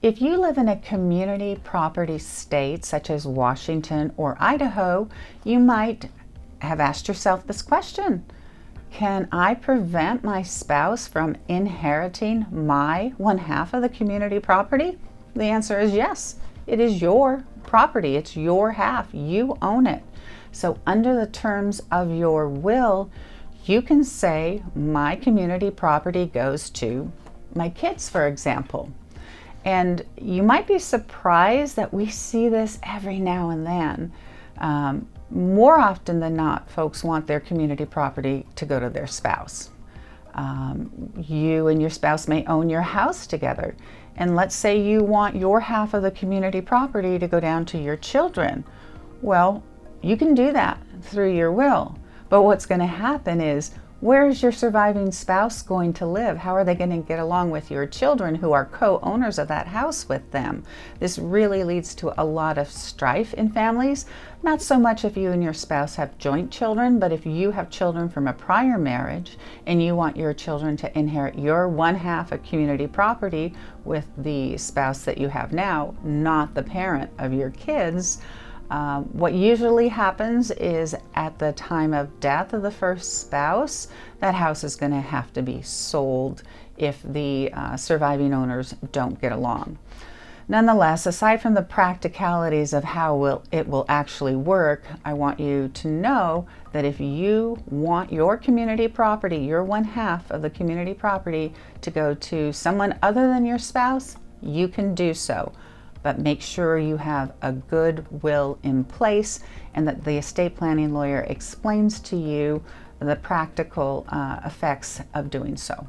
If you live in a community property state such as Washington or Idaho, you might have asked yourself this question: can I prevent my spouse from inheriting my one half of the community property? The answer is yes. It is your property. It's your half. You own it. So under the terms of your will, you can say my community property goes to my kids, for example. And you might be surprised that we see this every now and then. More often than not, folks want their community property to go to their spouse. You and your spouse may own your house together. And let's say you want your half of the community property to go down to your children. Well, you can do that through your will. But what's going to happen is, where is your surviving spouse going to live? How are they going to get along with your children who are co-owners of that house with them? This really leads to a lot of strife in families. Not so much if you and your spouse have joint children, but if you have children from a prior marriage and you want your children to inherit your one half of community property with the spouse that you have now, not the parent of your kids. What usually happens is at the time of death of the first spouse, that house is going to have to be sold if the surviving owners don't get along. Nonetheless, aside from the practicalities of how it will actually work, I want you to know that if you want your community property, your one half of the community property, to go to someone other than your spouse, you can do so. But make sure you have a good will in place and that the estate planning lawyer explains to you the practical effects of doing so.